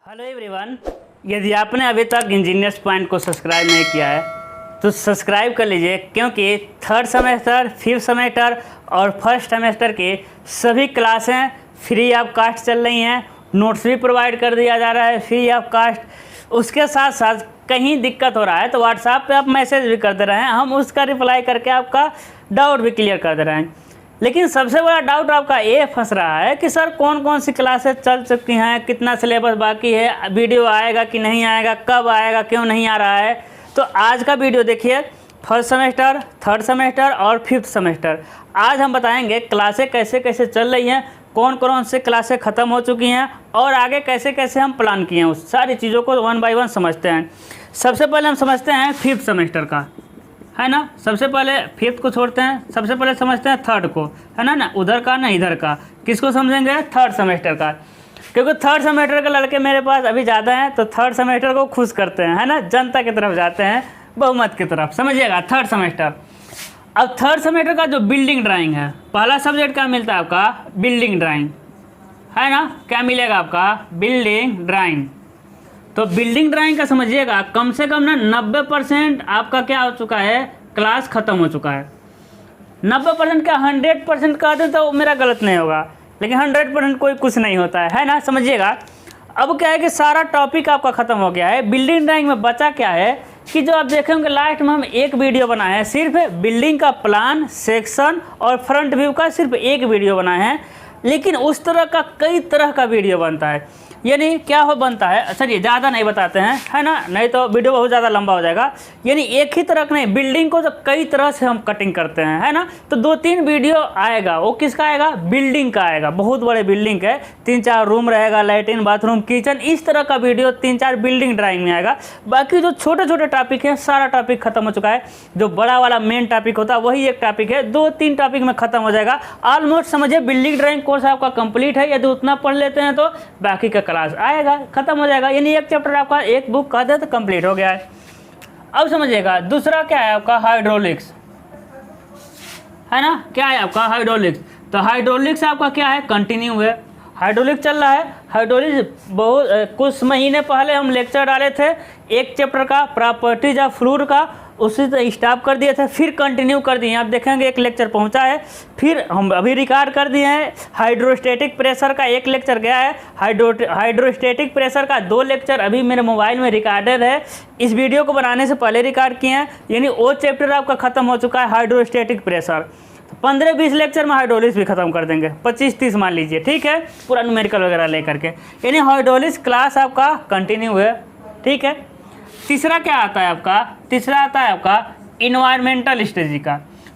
Hello everyone, यदि आपने अभी तक इंजीनियर्स पॉइंट को सब्सक्राइब नहीं किया है तो सब्सक्राइब कर लीजिए, क्योंकि थर्ड सेमेस्टर, फिफ्थ सेमेस्टर और फर्स्ट सेमेस्टर की सभी क्लासें फ्री ऑफ कास्ट चल रही हैं। नोट्स भी प्रोवाइड कर दिया जा रहा है फ्री ऑफ कास्ट। उसके साथ साथ कहीं दिक्कत हो रहा है तो व्हाट्सएप पे आप मैसेज भी कर दे रहे हैं, हम उसका रिप्लाई करके आपका डाउट भी क्लियर कर दे रहे हैं। लेकिन सबसे बड़ा डाउट आपका ये फंस रहा है कि सर कौन कौन सी क्लासेस चल चुकी हैं, कितना सिलेबस बाकी है, वीडियो आएगा कि नहीं आएगा, कब आएगा, क्यों नहीं आ रहा है। तो आज का वीडियो देखिए, फर्स्ट सेमेस्टर, थर्ड सेमेस्टर और फिफ्थ सेमेस्टर। आज हम बताएंगे क्लासें कैसे कैसे चल रही हैं, कौन कौन से क्लासें ख़त्म हो चुकी हैं और आगे कैसे कैसे हम प्लान किए हैं। उस सारी चीज़ों को वन बाय वन समझते हैं। सबसे पहले हम समझते हैं फिफ्थ सेमेस्टर का, है ना। सबसे पहले फिफ्थ को छोड़ते हैं, सबसे पहले समझते हैं थर्ड को, है ना उधर का ना इधर का। किसको समझेंगे? थर्ड सेमेस्टर का, क्योंकि थर्ड सेमेस्टर के लड़के मेरे पास अभी ज़्यादा हैं तो थर्ड सेमेस्टर को खुश करते हैं, है ना, जनता की तरफ जाते हैं, बहुमत की तरफ। समझिएगा थर्ड सेमेस्टर। अब थर्ड सेमेस्टर का जो बिल्डिंग ड्राइंग है, पहला सब्जेक्ट क्या मिलता है आपका? बिल्डिंग ड्राइंग, है ना। क्या मिलेगा आपका? Building drawing. तो बिल्डिंग ड्राइंग का समझिएगा कम से कम ना 90% आपका क्या हो चुका है, क्लास ख़त्म हो चुका है। 90% क्या 100% का दें तो मेरा गलत नहीं होगा, लेकिन 100% कोई कुछ नहीं होता है ना। समझिएगा अब क्या है कि सारा टॉपिक आपका ख़त्म हो गया है। बिल्डिंग ड्राइंग में बचा क्या है कि जो आप देखेंगे लास्ट में हम एक वीडियो बनाए हैं, सिर्फ बिल्डिंग का प्लान, सेक्शन और फ्रंट व्यू का सिर्फ एक वीडियो बनाए हैं। लेकिन उस तरह का कई तरह का वीडियो बनता है। यानी क्या हो बनता है, चलिए ज़्यादा नहीं बताते हैं, है ना, नहीं तो वीडियो बहुत ज़्यादा लंबा हो जाएगा। यानी एक ही तरह का नहीं, बिल्डिंग को तो कई तरह से हम कटिंग करते हैं, है ना। तो 2-3 वीडियो आएगा, वो किसका आएगा? बिल्डिंग का आएगा। बहुत बड़े बिल्डिंग है, 3-4 रूम रहेगा, लैट्रिन, बाथरूम, किचन, इस तरह का वीडियो 3-4 बिल्डिंग ड्राइंग में आएगा। बाकी जो छोटे छोटे टॉपिक है सारा टॉपिक खत्म हो चुका है। जो बड़ा वाला मेन टॉपिक होता है वही एक टॉपिक है, 2-3 टॉपिक में खत्म हो जाएगा। ऑलमोस्ट समझिए बिल्डिंग ड्राइंग कोर्स आपका कंप्लीट है। यदि उतना पढ़ लेते हैं तो बाकी का क्लास आएगा, खत्म हो जाएगा। यानी एक चैप्टर आपका, एक बुक का दे तो कंप्लीट हो गया है। अब समझिएगा दूसरा क्या है आपका? हाइड्रोलिक्स, है ना। क्या है आपका? हाइड्रोलिक्स। तो हाइड्रोलिक्स आपका क्या है? कंटिन्यू है, हाइड्रोलिक्स चल रहा है। हाइड्रोलिक्स बहुत कुछ महीने पहले हम लेक्चर डाले थे एक चैप्टर का, प्रॉपर्टीज ऑफ फ्लूइड का, उसी से स्टॉप कर दिए थे, फिर कंटिन्यू कर दिए। आप देखेंगे एक लेक्चर पहुंचा है, फिर हम अभी रिकॉर्ड कर दिए हैं। हाइड्रोस्टैटिक प्रेशर का एक लेक्चर गया है, हाइड्रोस्टैटिक प्रेशर का 2 लेक्चर अभी मेरे मोबाइल में रिकॉर्डेड है। इस वीडियो को बनाने से पहले रिकॉर्ड किए हैं। यानी वो चैप्टर आपका खत्म हो चुका है, हाइड्रोस्टैटिक प्रेशर। 15-20 लेक्चर में हाइड्रोलिक्स भी खत्म कर देंगे, 25-30 मान लीजिए, ठीक है, पूरा न्यूमेरिकल वगैरह लेकर के। यानी हाइड्रोलिक्स क्लास आपका कंटिन्यू है, ठीक है। तीसरा क्या आता है आपका? तीसरा आता है आपका इन्वायरमेंटल स्टडी का।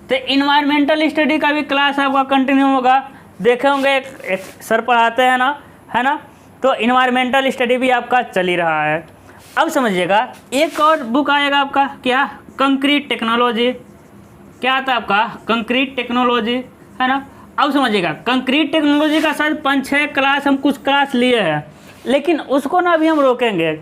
तो इन्वायरमेंटल स्टडी का भी क्लास आपका कंटिन्यू होगा। देखे होंगे एक सर पढ़ाते हैं ना, है ना। तो इन्वायरमेंटल स्टडी भी आपका चल ही रहा है। अब समझिएगा एक और बुक आएगा आपका, क्या? Concrete technology. क्या आता है आपका? कंक्रीट टेक्नोलॉजी, है ना। अब समझिएगा कंक्रीट टेक्नोलॉजी का शायद 5-6 क्लास हम कुछ क्लास लिए हैं, लेकिन उसको ना अभी हम रोकेंगे।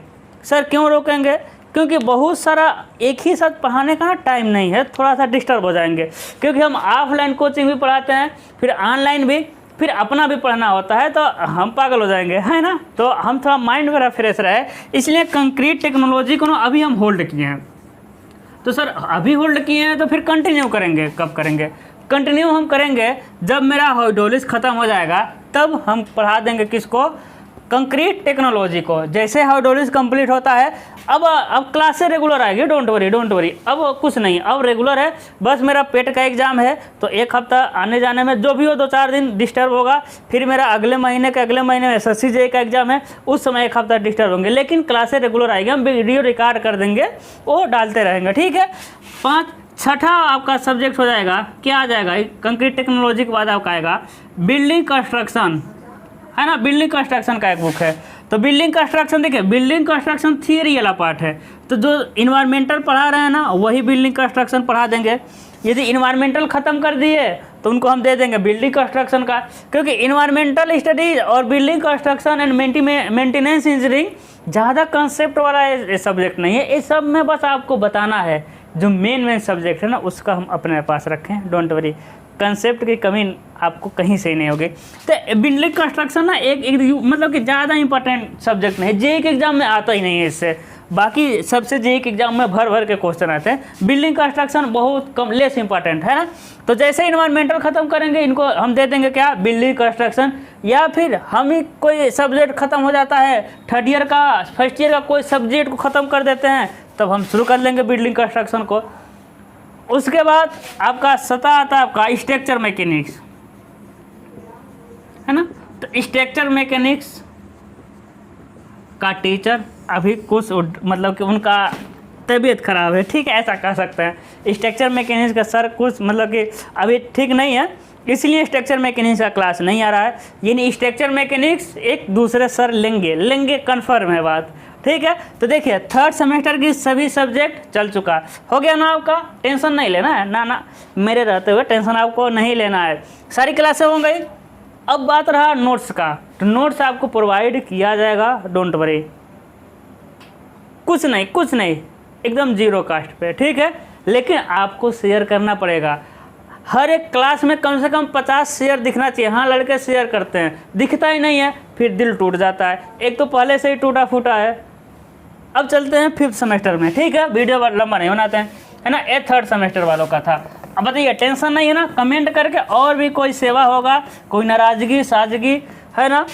सर क्यों रोकेंगे? क्योंकि बहुत सारा एक ही साथ पढ़ाने का ना टाइम नहीं है, थोड़ा सा डिस्टर्ब हो जाएंगे। क्योंकि हम ऑफलाइन कोचिंग भी पढ़ाते हैं, फिर ऑनलाइन भी, फिर अपना भी पढ़ना होता है, तो हम पागल हो जाएंगे, है ना। तो हम थोड़ा माइंड मेरा फ्रेश रहे, इसलिए कंक्रीट टेक्नोलॉजी को ना अभी हम होल्ड किए हैं। तो सर अभी होल्ड किए हैं तो फिर कंटिन्यू करेंगे, कब करेंगे? कंटिन्यू हम करेंगे जब मेरा हाइड्रोलिक्स ख़त्म हो जाएगा, तब हम पढ़ा देंगे किसको? कंक्रीट टेक्नोलॉजी को। जैसे हाइड्रोलिक्स कंप्लीट होता है अब क्लासेस रेगुलर आएगी, डोंट वरी। अब कुछ नहीं, अब रेगुलर है। बस मेरा पेट का एग्ज़ाम है तो एक हफ्ता आने जाने में जो भी हो 2-4 दिन डिस्टर्ब होगा। फिर मेरा अगले महीने में SSC JEE का एग्ज़ाम है, उस समय एक हफ्ता डिस्टर्ब होंगे, लेकिन क्लासेस रेगुलर आएगी। हम वीडियो रिकॉर्ड कर देंगे, वो डालते रहेंगे, ठीक है। 6ठा आपका सब्जेक्ट हो जाएगा, क्या आ जाएगा? कंक्रीट टेक्नोलॉजी के बाद आपका आएगा बिल्डिंग कंस्ट्रक्शन, है ना। बिल्डिंग कंस्ट्रक्शन का एक बुक है। तो बिल्डिंग कंस्ट्रक्शन देखिए, बिल्डिंग कंस्ट्रक्शन थियरी वाला पार्ट है। तो जो इन्वायरमेंटल पढ़ा रहे हैं ना, वही बिल्डिंग कंस्ट्रक्शन पढ़ा देंगे। यदि इन्वायरमेंटल ख़त्म कर दिए तो उनको हम दे देंगे बिल्डिंग कंस्ट्रक्शन का, क्योंकि इन्वायरमेंटल स्टडीज और building construction and maintenance engineering ज़्यादा कंसेप्ट वाला सब्जेक्ट नहीं है। इस सब में बस आपको बताना है, जो मेन सब्जेक्ट है ना उसका हम अपने पास रखें, डोंट वरी। कंसेप्ट की कमी आपको कहीं से ही नहीं होगी। तो बिल्डिंग कंस्ट्रक्शन ना एक मतलब कि ज़्यादा इंपॉर्टेंट सब्जेक्ट नहीं है, जेईई के एग्जाम में आता ही नहीं है इससे। बाकी सबसे जेईई के एग्जाम में भर भर के क्वेश्चन आते हैं, बिल्डिंग कंस्ट्रक्शन बहुत कम लेस इंपॉर्टेंट है ना। तो जैसे इन्वायरमेंटल ख़त्म करेंगे इनको हम दे देंगे क्या, बिल्डिंग कंस्ट्रक्शन, या फिर हम ही कोई सब्जेक्ट ख़त्म हो जाता है, थर्ड ईयर का फर्स्ट ईयर का कोई सब्जेक्ट को ख़त्म कर देते हैं, तब हम शुरू कर लेंगे बिल्डिंग कंस्ट्रक्शन को। उसके बाद आपका सता आता है आपका स्ट्रक्चर मैकेनिक्स, है ना। तो स्ट्रक्चर मैकेनिक्स का टीचर अभी कुछ मतलब कि उनका तबीयत ख़राब है, ठीक है, ऐसा कह सकते हैं। स्ट्रक्चर मैकेनिक्स का सर कुछ मतलब कि अभी ठीक नहीं है, इसलिए स्ट्रक्चर मैकेनिक्स का क्लास नहीं आ रहा है। यानी स्ट्रक्चर मैकेनिक्स एक दूसरे सर लेंगे कन्फर्म है बात, ठीक है। तो देखिए थर्ड सेमेस्टर की सभी सब्जेक्ट चल चुका हो गया ना, आपका टेंशन नहीं लेना है ना, मेरे रहते हुए टेंशन आपको नहीं लेना है, सारी क्लासें हो गई। अब बात रहा नोट्स का, तो नोट्स आपको प्रोवाइड किया जाएगा, डोंट वरी, कुछ नहीं एकदम जीरो कास्ट पे, ठीक है। लेकिन आपको शेयर करना पड़ेगा, हर एक क्लास में कम से कम 50 शेयर दिखना चाहिए। हाँ लड़के शेयर करते हैं, दिखता ही नहीं है फिर दिल टूट जाता है, एक तो पहले से ही टूटा फूटा है। अब चलते हैं 5th सेमेस्टर में, ठीक है, वीडियो लंबा नहीं बनाते हैं, है ना। ये 3rd सेमेस्टर वालों का था। अब बताइए टेंशन नहीं है ना, कमेंट करके और भी कोई सेवा होगा, कोई नाराज़गी साजगी है ना,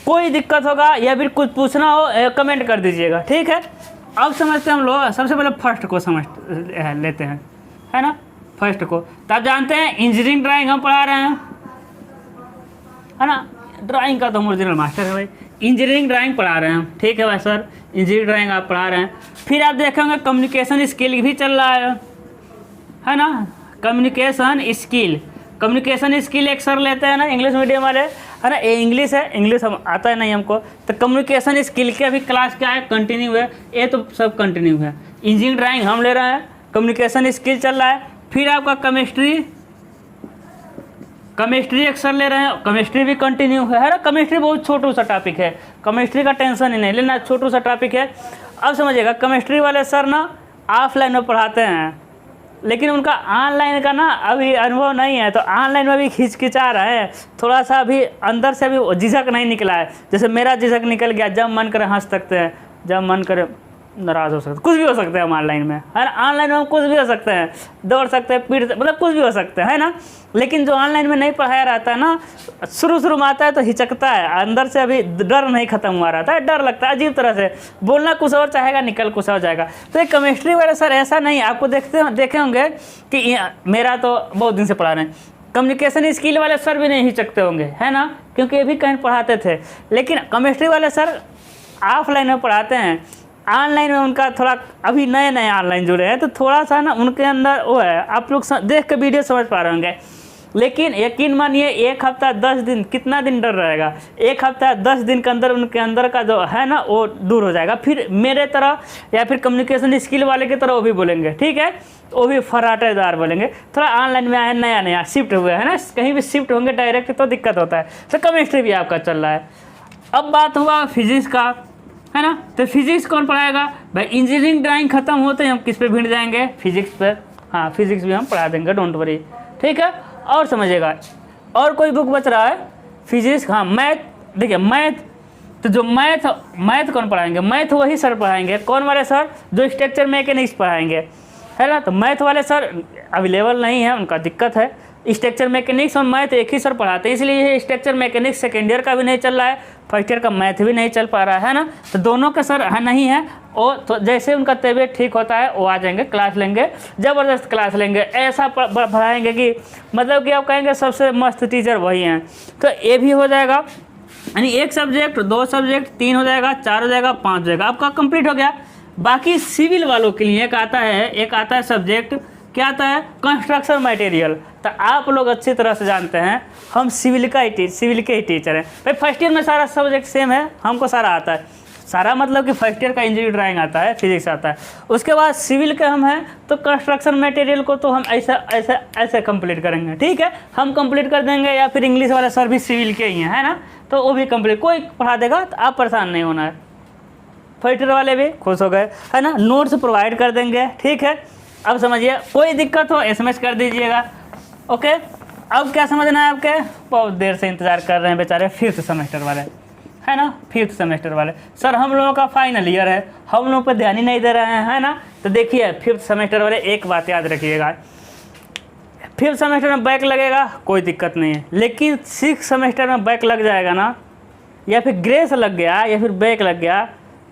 कोई दिक्कत होगा या फिर कुछ पूछना हो कमेंट कर दीजिएगा, ठीक है। अब समझते हैं हम लोग, सबसे पहले फर्स्ट को समझ लेते हैं, है ना। फर्स्ट को तो आप जानते हैं इंजीनियरिंग ड्राइंग हम पढ़ा रहे हैं, है ना। ड्राइंग का तो हम ओरिजिनल मास्टर है भाई, इंजीनियरिंग ड्राइंग पढ़ा रहे हैं, ठीक है भाई सर, इंजीनियरिंग ड्राइंग आप पढ़ा रहे हैं। फिर आप देखेंगे कम्युनिकेशन स्किल भी चल रहा है ना। कम्युनिकेशन स्किल एक सर लेते हैं ना, इंग्लिश मीडियम वाले, है ना। ये इंग्लिश है, इंग्लिश हम आता है नहीं हमको, तो कम्युनिकेशन स्किल के अभी क्लास क्या है, कंटिन्यू है, ये तो सब कंटिन्यू है। इंजीनियरिंग ड्राइंग हम ले रहे हैं, कम्युनिकेशन स्किल चल रहा है। फिर आपका केमिस्ट्री एक सर ले रहे हैं, केमिस्ट्री भी कंटिन्यू है ना। केमिस्ट्री बहुत छोटू सा टॉपिक है, केमिस्ट्री का टेंशन ही नहीं लेना, छोटू सा टॉपिक है। अब समझिएगा केमिस्ट्री वाले सर ना ऑफलाइन में पढ़ाते हैं, लेकिन उनका ऑनलाइन का ना अभी अनुभव नहीं है, तो ऑनलाइन में भी खिचखिचा रहे हैं, थोड़ा सा अभी अंदर से अभी झिझक नहीं निकला है। जैसे मेरा झिझक निकल गया, जब मन करे हंस सकते हैं, जब मन करे नाराज़ हो सकते हैं, कुछ भी हो सकते हैं हम ऑनलाइन में, है ना। ऑनलाइन में हम कुछ भी हो सकते हैं, दौड़ सकते हैं, पीट मतलब कुछ भी हो सकते हैं, है ना। लेकिन जो ऑनलाइन में नहीं पढ़ाया रहता है ना, शुरू में आता है तो हिचकता है, अंदर से अभी डर नहीं खत्म हुआ रहता है, डर लगता है अजीब तरह से, बोलना कुछ और चाहेगा, निकल कुछ और जाएगा। तो ये केमिस्ट्री वाले सर ऐसा नहीं, आपको देखे होंगे कि मेरा तो बहुत दिन से पढ़ा रहे हैं, कम्युनिकेशन स्किल वाले सर भी नहीं हिचकते होंगे, है ना, क्योंकि ये भी कहीं पढ़ाते थे। लेकिन केमिस्ट्री वाले सर ऑफलाइन में पढ़ाते हैं, ऑनलाइन में उनका थोड़ा अभी नए ऑनलाइन जुड़े हैं, तो थोड़ा सा ना उनके अंदर वो है, आप लोग देख के वीडियो समझ पा रहे होंगे। लेकिन यकीन मानिए 1 हफ्ता 10 दिन, कितना दिन डर रहेगा, 1 हफ्ता 10 दिन के अंदर उनके अंदर का जो है ना वो दूर हो जाएगा। फिर मेरे तरह या फिर कम्युनिकेशन स्किल वाले की तरह वो भी बोलेंगे, ठीक है, वो भी फराटेदार बोलेंगे। थोड़ा ऑनलाइन में आए, नया शिफ्ट हुए है ना, कहीं भी शिफ्ट होंगे डायरेक्ट तो दिक्कत होता है। तो केमिस्ट्री भी आपका चल रहा है। अब बात हुआ फिजिक्स का, है ना। तो फिजिक्स कौन पढ़ाएगा भाई, इंजीनियरिंग ड्राइंग खत्म होते हैं हम किस पे भिड़ जाएंगे, फिजिक्स पर। हाँ फिजिक्स भी हम पढ़ा देंगे, डोंट वरी, ठीक है। और समझिएगा और कोई बुक बच रहा है, फिजिक्स, हाँ मैथ, देखिए मैथ, तो जो मैथ कौन पढ़ाएंगे, मैथ वही सर पढ़ाएंगे, कौन वाले सर, जो स्ट्रक्चर मैकेनिक्स पढ़ाएंगे, है ना। तो मैथ वाले सर अवेलेबल नहीं है, उनका दिक्कत है। स्ट्रक्चर मैकेनिक्स और मैथ एक ही सर पढ़ाते हैं, इसलिए ये स्ट्रक्चर मैकेनिक्स सेकेंड ईयर का भी नहीं चल रहा है, फर्स्ट ईयर का मैथ भी नहीं चल पा रहा है ना। तो दोनों के सर है नहीं है, और तो जैसे उनका तबीयत ठीक होता है वो आ जाएंगे, क्लास लेंगे, ज़बरदस्त क्लास लेंगे, ऐसा पढ़ाएंगे कि मतलब कि आप कहेंगे सबसे मस्त टीचर वही हैं। तो ये भी हो जाएगा, यानी 1 सब्जेक्ट 2 सब्जेक्ट 3 हो जाएगा, 4 हो जाएगा, 5 हो जाएगा, आपका कंप्लीट हो गया। बाकी सिविल वालों के लिए एक आता है सब्जेक्ट, क्या आता है, कंस्ट्रक्शन मटेरियल। तो आप लोग अच्छी तरह से जानते हैं हम सिविल के ही टीचर हैं भाई। फर्स्ट ईयर में सारा सब्जेक्ट सेम है, हमको सारा आता है, सारा मतलब कि फर्स्ट ईयर का इंजीनियरिंग ड्राइंग आता है, फिजिक्स आता है। उसके बाद सिविल के हम हैं तो कंस्ट्रक्शन मटेरियल को तो हम ऐसे कंप्लीट करेंगे, ठीक है, हम कंप्लीट कर देंगे। या फिर इंग्लिश वाला सर भी सिविल के ही हैं, है ना, तो वो भी कंप्लीट कोई पढ़ा देगा, तो आप परेशान नहीं होना है। फर्स्ट ईयर वाले भी खुश हो गए, है ना, नोट्स प्रोवाइड कर देंगे, ठीक है। अब समझिए कोई दिक्कत हो SMS कर दीजिएगा, ओके। अब क्या समझना है आपके, बहुत देर से इंतज़ार कर रहे हैं बेचारे फिफ्थ सेमेस्टर वाले, है ना, फिफ्थ सेमेस्टर वाले, सर हम लोगों का फाइनल ईयर है, हम लोग पर ध्यान ही नहीं दे रहे हैं, है ना। तो देखिए फिफ्थ सेमेस्टर वाले एक बात याद रखिएगा, फिफ्थ सेमेस्टर में बैक लगेगा कोई दिक्कत नहीं है, लेकिन सिक्स सेमेस्टर में बैक लग जाएगा ना, या फिर ग्रेस लग गया या फिर बैक लग गया,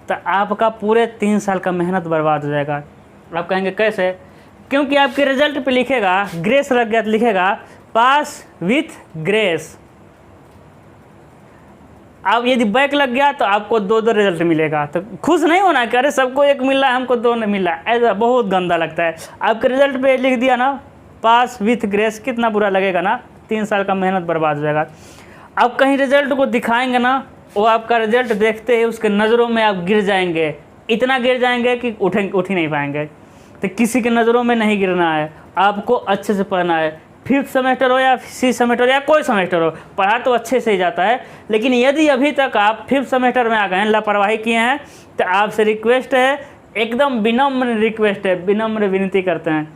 तो आपका पूरे 3 साल का मेहनत बर्बाद हो जाएगा। आप कहेंगे कैसे, क्योंकि आपके रिजल्ट पे लिखेगा ग्रेस लग गया तो लिखेगा पास विथ ग्रेस। अब यदि बैक लग गया तो आपको 2 रिजल्ट मिलेगा, तो खुश नहीं होना कि अरे सबको एक मिल रहा है हमको 2 नहीं मिल रहा है, ऐसा बहुत गंदा लगता है। आपके रिजल्ट पे लिख दिया ना पास विथ ग्रेस, कितना बुरा लगेगा ना, 3 साल का मेहनत बर्बाद हो जाएगा। अब कहीं रिजल्ट को दिखाएंगे ना, वो आपका रिजल्ट देखते ही उसके नज़रों में आप गिर जाएंगे, इतना गिर जाएंगे कि उठ ही नहीं पाएंगे। तो किसी के नज़रों में नहीं गिरना है, आपको अच्छे से पढ़ना है। फिफ्थ सेमेस्टर हो या सिक्स सेमेस्टर हो या कोई सेमेस्टर हो, पढ़ा तो अच्छे से ही जाता है, लेकिन यदि अभी तक आप फिफ्थ सेमेस्टर में आ गए हैं, लापरवाही किए हैं, तो आपसे रिक्वेस्ट है, एकदम विनम्र रिक्वेस्ट है, विनम्र विनती करते हैं,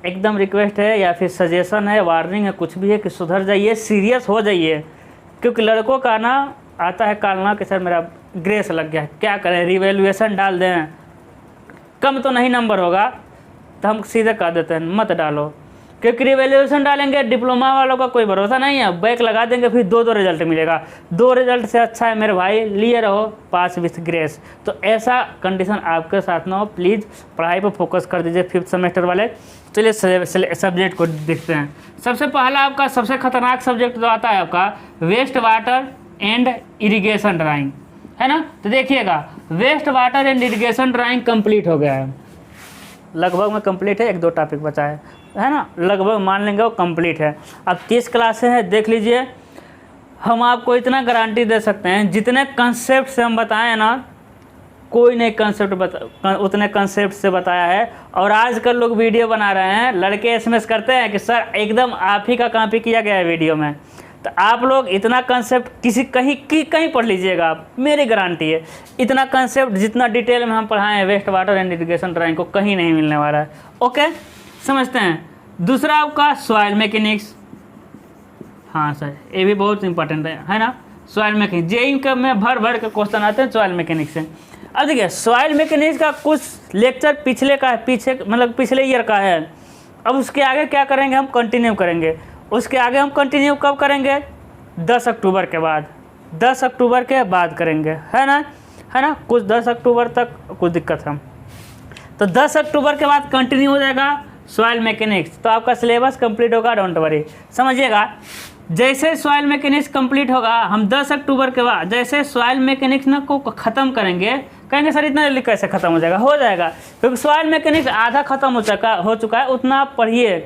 एकदम रिक्वेस्ट है या फिर सजेशन है, वार्निंग है, कुछ भी है कि सुधर जाइए, सीरियस हो जाइए। क्योंकि लड़कों का ना आता है कालना कि सर मेरा ग्रेस लग गया, क्या करें, रिवैल्यूएशन डाल दें, कम तो नहीं नंबर होगा, तो हम सीधे कह देते हैं मत डालो, क्योंकि रिवैल्यूएशन डालेंगे डिप्लोमा वालों का कोई भरोसा नहीं है, बैक लगा देंगे फिर 2 रिजल्ट मिलेगा, 2 रिजल्ट से अच्छा है मेरे भाई लिए रहो पास विथ ग्रेस। तो ऐसा कंडीशन आपके साथ ना हो, प्लीज़ पढ़ाई पर फोकस कर दीजिए फिफ्थ सेमेस्टर वाले। चलिए सब्जेक्ट को देखते हैं। सबसे पहला आपका सबसे खतरनाक सब्जेक्ट जो आता है आपका waste water and irrigation drawing, है ना। तो देखिएगा waste water and irrigation drawing complete हो गया है, लगभग में कंप्लीट है, 1-2 टॉपिक बचा है ना, लगभग मान लेंगे वो कंप्लीट है। अब 30 क्लासें हैं, देख लीजिए, हम आपको इतना गारंटी दे सकते हैं जितने कंसेप्ट से हम बताएं ना, कोई नहीं कंसेप्ट उतने कंसेप्ट से बताया है। और आजकल लोग वीडियो बना रहे हैं, लड़के एसएमएस करते हैं कि सर एकदम आप ही का कॉपी किया गया है वीडियो में। तो आप लोग इतना कंसेप्ट कहीं पढ़ लीजिएगा आप, मेरी गारंटी है, इतना कंसेप्ट जितना डिटेल में हम पढ़ाए हैं waste water and irrigation drawing को कहीं नहीं मिलने वाला है। ओके, समझते हैं। दूसरा आपका सॉइल मैकेनिक्स, हाँ सर ये भी बहुत इंपॉर्टेंट है ना, सॉइल मैकेनिक्स जेईई का में भर के क्वेश्चन आते हैं सॉइल मैकेनिक्स से। अब देखिए सॉइल मैकेनिक्स का कुछ लेक्चर पिछले ईयर का है। अब उसके आगे क्या करेंगे, हम कंटिन्यू करेंगे। उसके आगे हम कंटिन्यू कब करेंगे, 10 अक्टूबर के बाद, 10 अक्टूबर के बाद करेंगे, है ना, कुछ 10 अक्टूबर तक कुछ दिक्कत है, तो 10 अक्टूबर के बाद कंटिन्यू हो जाएगा सॉइल मैकेनिक्स। तो आपका सिलेबस कंप्लीट होगा, डोंट वरी, समझिएगा। जैसे सॉइल मैकेनिक्स कंप्लीट होगा, हम 10 अक्टूबर के बाद जैसे सॉइल मैकेनिक्स ना को ख़त्म करेंगे, कहेंगे सर इतना जल्दी कैसे ख़त्म हो जाएगा, हो जाएगा, क्योंकि सॉइल मैकेनिक्स आधा ख़त्म हो चुका है, उतना आप पढ़िए,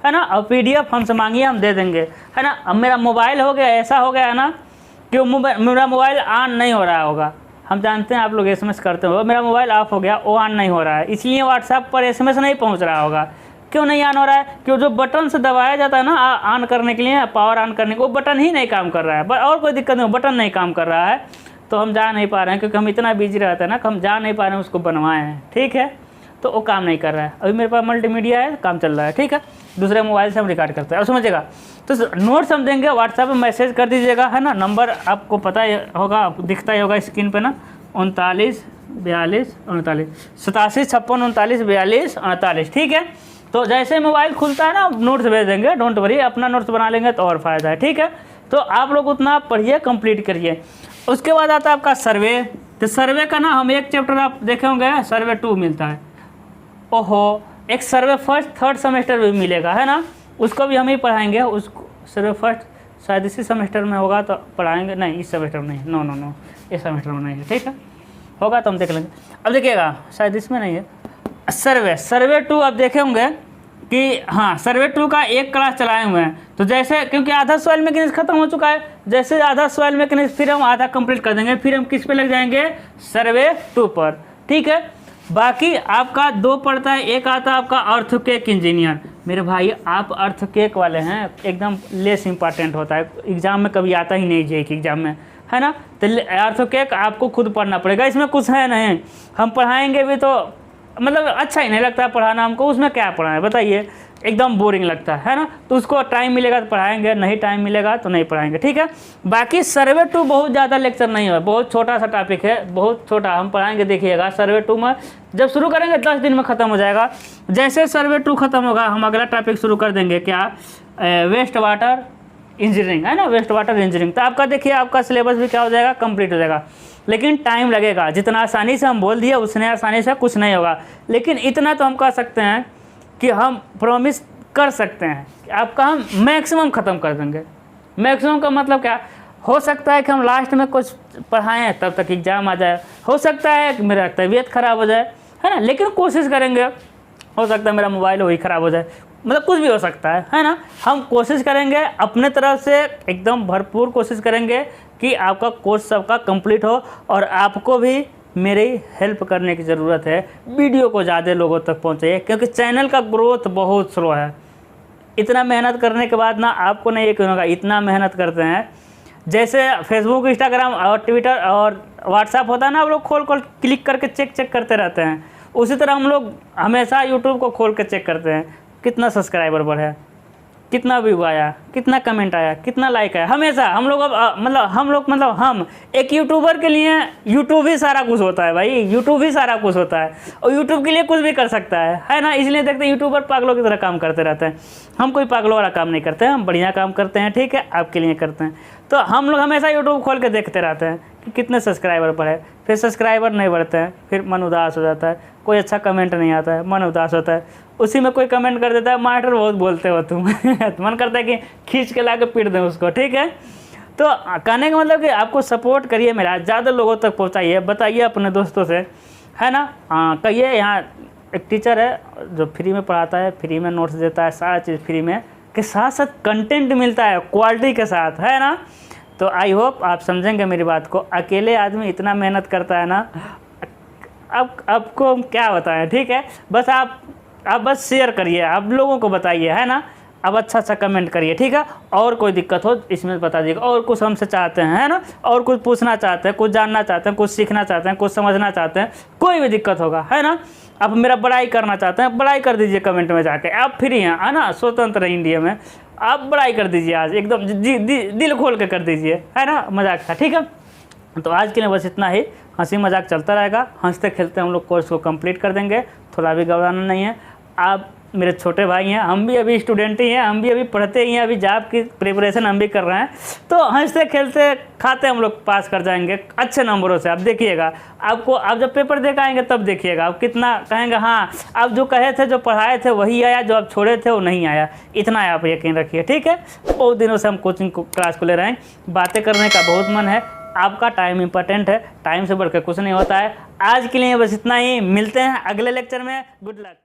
है ना। और PDF हमसे मांगिए, हम दे देंगे, है ना। अब मेरा मोबाइल हो गया, ऐसा हो गया है ना कि मेरा मोबाइल ऑन नहीं हो रहा होगा, हम जानते हैं आप लोग SMS करते हो, मेरा मोबाइल ऑफ हो गया, वो ऑन नहीं हो रहा है, इसलिए WhatsApp पर SMS नहीं पहुंच रहा होगा। क्यों नहीं ऑन हो रहा है, क्यों जो बटन से दबाया जाता है ना ऑन करने के लिए, पावर ऑन करने को, वो बटन ही नहीं काम कर रहा है, और कोई दिक्कत नहीं, बटन नहीं काम कर रहा है, तो हम जा नहीं पा रहे हैं, क्योंकि हम इतना बिजी रहते हैं ना कि हम जा नहीं पा रहे हैं उसको बनवाए हैं, ठीक है। तो वो काम नहीं कर रहा है, अभी मेरे पास मल्टीमीडिया है, काम चल रहा है, ठीक है, दूसरे मोबाइल से हम रिकॉर्ड करते हैं। और समझिएगा, तो नोट्स हम देंगे, WhatsApp पे मैसेज कर दीजिएगा, है ना। नंबर आपको पता ही होगा, दिखता ही होगा स्क्रीन पे ना, 39 42 39 87 56 39 42 38, ठीक है। तो जैसे मोबाइल खुलता है ना, नोट्स भेज देंगे, डोंट वरी, अपना नोट्स बना लेंगे तो और फ़ायदा है, ठीक है। तो आप लोग उतना पढ़िए, कंप्लीट करिए। उसके बाद आता है आपका सर्वे। तो सर्वे का ना हम एक चैप्टर आप देखे होंगे, सर्वे 2 मिलता है, ओहो, एक सर्वे फर्स्ट थर्ड सेमेस्टर में मिलेगा, है ना, उसको भी हम ही पढ़ाएंगे। उसको सर्वे फर्स्ट शायद इसी सेमेस्टर में होगा तो पढ़ाएंगे, नहीं इस सेमेस्टर में नहीं, नो इस सेमेस्टर में नहीं है, ठीक है, होगा तो हम देख लेंगे। अब देखिएगा शायद इसमें नहीं है, सर्वे 2 आप देखे होंगे कि हाँ सर्वे 2 का एक क्लास चलाए हुए हैं। तो जैसे क्योंकि आधा सॉइल मैकेनिक्स खत्म हो चुका है, जैसे आधा सॉइल मैकेनिक्स फिर हम आधा कंप्लीट कर देंगे, फिर हम किस पे लग जाएंगे, सर्वे 2 पर, ठीक है। बाकी आपका 2 पड़ता है, एक आता है आपका अर्थक्वेक इंजीनियर। मेरे भाई आप अर्थक्वेक वाले हैं, एकदम लेस इंपॉर्टेंट होता है, एग्जाम में कभी आता ही नहीं जेईई के एग्जाम में, है ना। तो अर्थक्वेक आपको खुद पढ़ना पड़ेगा, इसमें कुछ है नहीं, हम पढ़ाएंगे भी तो मतलब अच्छा ही नहीं लगता है पढ़ाना हमको, उसमें क्या पढ़ाएं बताइए, एकदम बोरिंग लगता है ना। तो उसको टाइम मिलेगा तो पढ़ाएंगे, नहीं टाइम मिलेगा तो नहीं पढ़ाएंगे, ठीक है। बाकी सर्वे 2 बहुत ज़्यादा लेक्चर नहीं है, बहुत छोटा सा टॉपिक है, बहुत छोटा हम पढ़ाएंगे। देखिएगा सर्वे 2 में जब शुरू करेंगे 10 दिन में ख़त्म हो जाएगा। जैसे सर्वे 2 खत्म होगा हम अगला टॉपिक शुरू कर देंगे, क्या, वेस्ट वाटर इंजीनियरिंग, है ना, वेस्ट वाटर इंजीनियरिंग। तो आपका देखिए आपका सिलेबस भी क्या हो जाएगा, कंप्लीट हो जाएगा। लेकिन टाइम लगेगा, जितना आसानी से हम बोल दिए उतने आसानी से कुछ नहीं होगा। लेकिन इतना तो हम कह सकते हैं कि हम प्रॉमिस कर सकते हैं कि आपका हम मैक्सिमम ख़त्म कर देंगे। मैक्सिमम का मतलब क्या, हो सकता है कि हम लास्ट में कुछ पढ़ाएं तब तक एग्ज़ाम आ जाए, हो सकता है कि मेरा तबीयत ख़राब हो जाए, है ना, लेकिन कोशिश करेंगे। हो सकता है मेरा मोबाइल वही ख़राब हो जाए, मतलब कुछ भी हो सकता है ना। हम कोशिश करेंगे अपने तरफ से, एकदम भरपूर कोशिश करेंगे कि आपका कोर्स सबका कंप्लीट हो। और आपको भी मेरी हेल्प करने की ज़रूरत है, वीडियो को ज़्यादा लोगों तक पहुँचाइए, क्योंकि चैनल का ग्रोथ बहुत स्लो है। इतना मेहनत करने के बाद ना आपको नहीं यकीन होगा, इतना मेहनत करते हैं। जैसे फेसबुक, इंस्टाग्राम और ट्विटर और व्हाट्सएप होता है ना, आप लोग खोल क्लिक करके चेक करते रहते हैं, उसी तरह हम लोग हमेशा यूट्यूब को खोल कर चेक करते हैं कितना सब्सक्राइबर बढ़ा, कितना व्यू आया, कितना कमेंट आया, कितना लाइक आया। हमेशा हम लोग हम एक यूट्यूबर के लिए यूट्यूब ही सारा कुछ होता है भाई, यूट्यूब ही सारा कुछ होता है और यूट्यूब के लिए कुछ भी कर सकता है ना। इसलिए देखते हैं यूट्यूबर पागलों की तरह काम करते रहते हैं। हम कोई पागलों वाला काम नहीं करते हैं, हम बढ़िया काम करते हैं, ठीक है, आपके लिए करते हैं। तो हम लोग हमेशा यूट्यूब खोल के देखते रहते हैं कि कितने सब्सक्राइबर बढ़े, फिर सब्सक्राइबर नहीं बढ़ते हैं, फिर मन उदास हो जाता है, कोई अच्छा कमेंट नहीं आता है, मन उदास होता है। उसी में कोई कमेंट कर देता है, मास्टर बहुत बोलते हो तुम तो मन करता है कि खींच के ला के पीट दें उसको, ठीक है। तो कहने का मतलब कि आपको सपोर्ट करिए मेरा, ज़्यादा लोगों तक पहुंचाइए, बताइए अपने दोस्तों से, है ना। कहिए यहाँ एक टीचर है जो फ्री में पढ़ाता है, फ्री में नोट्स देता है, सारा चीज़ फ्री में, के साथ साथ कंटेंट मिलता है क्वालिटी के साथ, है ना। तो आई होप आप समझेंगे मेरी बात को। अकेले आदमी इतना मेहनत करता है ना, अब आपको क्या बताएं, ठीक है। बस आप बस शेयर करिए, आप लोगों को बताइए, है ना। अब अच्छा कमेंट करिए, ठीक है। और कोई दिक्कत हो इसमें बता दीजिएगा, और कुछ हमसे चाहते हैं, है ना, और कुछ पूछना चाहते हैं, कुछ जानना चाहते हैं, कुछ सीखना चाहते हैं, कुछ समझना चाहते हैं, कोई भी दिक्कत होगा, है ना। आप मेरा बड़ाई करना चाहते हैं, बड़ाई कर दीजिए कमेंट में जाके, आप फ्री हैं, है ना, स्वतंत्र है इंडिया में, आप बड़ाई कर दीजिए आज एकदम दिल खोल के कर दीजिए, है ना, मजाक था, ठीक है। तो आज के लिए बस इतना ही, हंसी मजाक चलता रहेगा, हंसते खेलते हम लोग कोर्स को कंप्लीट कर देंगे, थोड़ा भी घबराना नहीं है। आप मेरे छोटे भाई हैं, हम भी अभी स्टूडेंट ही हैं, हम भी अभी पढ़ते ही हैं, अभी जॉब की प्रिपरेशन हम भी कर रहे हैं। तो हंसते खेलते खाते हम लोग पास कर जाएंगे अच्छे नंबरों से। आप देखिएगा, आपको आप जब पेपर दे के आएंगे तब देखिएगा आप कितना कहेंगे हाँ आप जो कहे थे, जो पढ़ाए थे वही आया, जो आप छोड़े थे वो नहीं आया। इतना आप यकीन रखिए, ठीक है। बहुत दिनों से हम कोचिंग क्लास को ले रहे हैं, बातें करने का बहुत मन है। आपका टाइम इंपॉर्टेंट है, टाइम से बढ़कर कुछ नहीं होता है। आज के लिए बस इतना ही, मिलते हैं अगले लेक्चर में। Good luck.